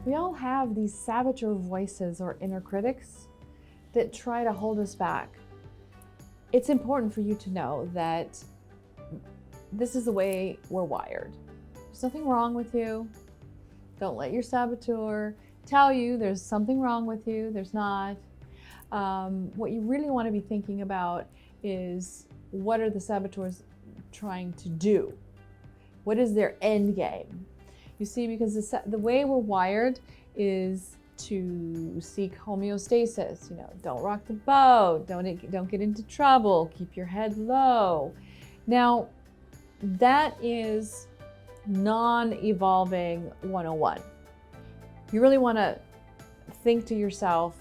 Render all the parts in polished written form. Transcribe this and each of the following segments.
We all have these saboteur voices or inner critics that try to hold us back. It's important for you to know that this is the way we're wired. There's nothing wrong with you. Don't let your saboteur tell you there's something wrong with you. There's not. What you really want to be thinking about is, what are the saboteurs trying to do? What is their end game? You see, because the way we're wired is to seek homeostasis. Don't rock the boat, don't get into trouble, keep your head low. Now, that is non-evolving 101. You really want to think to yourself,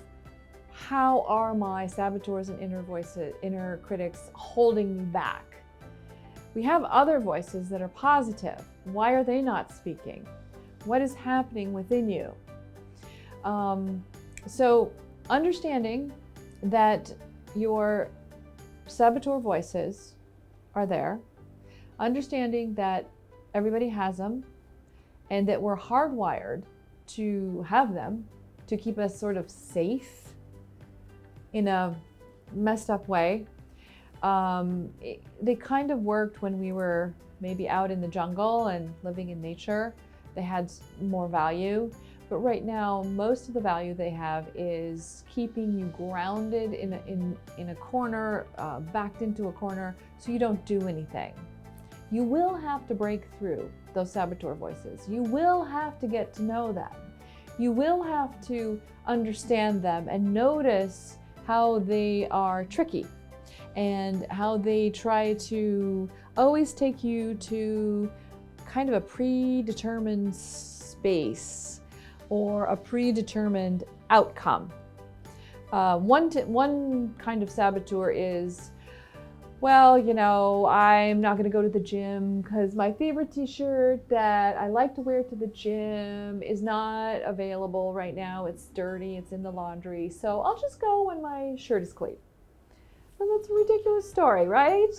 how are my saboteurs and inner critics holding me back? We have other voices that are positive. Why are they not speaking? What is happening within you? So understanding that your saboteur voices are there, understanding that everybody has them, and that we're hardwired to have them to keep us sort of safe in a messed up way. They kind of worked when we were maybe out in the jungle and living in nature. They had more value, but right now most of the value they have is keeping you grounded in a corner, backed into a corner, so you don't do anything. You will have to break through those saboteur voices. You will have to get to know them. You will have to understand them and notice how they are tricky and how they try to always take you to kind of a predetermined space or a predetermined outcome. One kind of saboteur is, well, I'm not going to go to the gym because my favorite t-shirt that I like to wear to the gym is not available right now. It's dirty, it's in the laundry, so I'll just go when my shirt is clean. Well, that's a ridiculous story, right?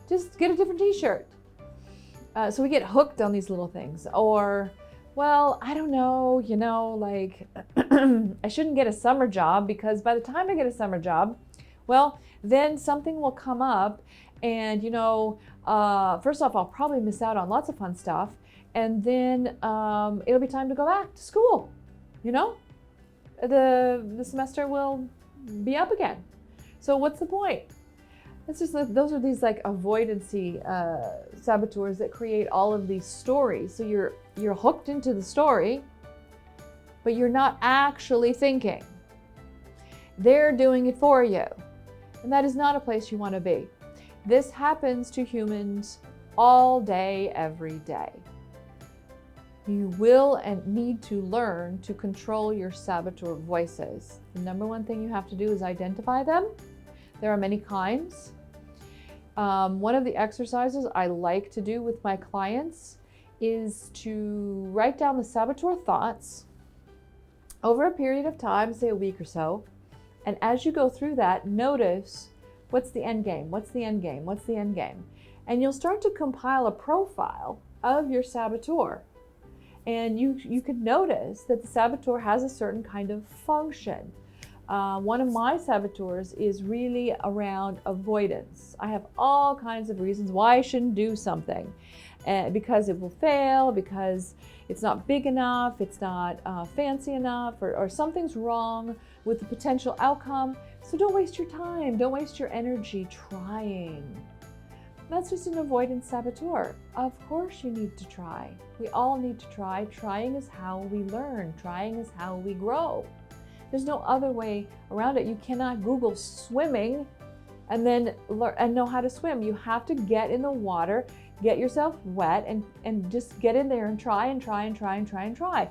Just get a different t-shirt. So we get hooked on these little things. Or, well, I don't know, like I shouldn't get a summer job because by the time I get a summer job, well, then something will come up and, first off, I'll probably miss out on lots of fun stuff. And then it'll be time to go back to school. The semester will be up again. So what's the point? It's just like, those are these like avoidancy saboteurs that create all of these stories. So you're hooked into the story, but you're not actually thinking. They're doing it for you. And that is not a place you want to be. This happens to humans all day, every day. You will and need to learn to control your saboteur voices. The number one thing you have to do is identify them. There are many kinds. One of the exercises I like to do with my clients is to write down the saboteur thoughts over a period of time, say a week or so. And as you go through that, notice, what's the end game? What's the end game? What's the end game? And you'll start to compile a profile of your saboteur. And you could notice that the saboteur has a certain kind of function. One of my saboteurs is really around avoidance. I have all kinds of reasons why I shouldn't do something. Because it will fail, because it's not big enough, it's not fancy enough, or something's wrong with the potential outcome. So don't waste your time, don't waste your energy trying. That's just an avoidance saboteur. Of course you need to try. We all need to try. Trying is how we learn. Trying is how we grow. There's no other way around it. You cannot Google swimming and then learn and know how to swim. You have to get in the water, get yourself wet, and just get in there and try and try and try and try and try.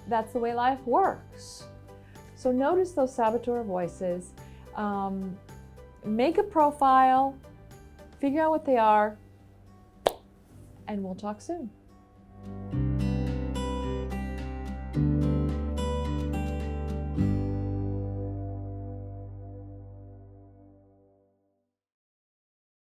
That's the way life works. So notice those saboteur voices. Make a profile, figure out what they are, and we'll talk soon.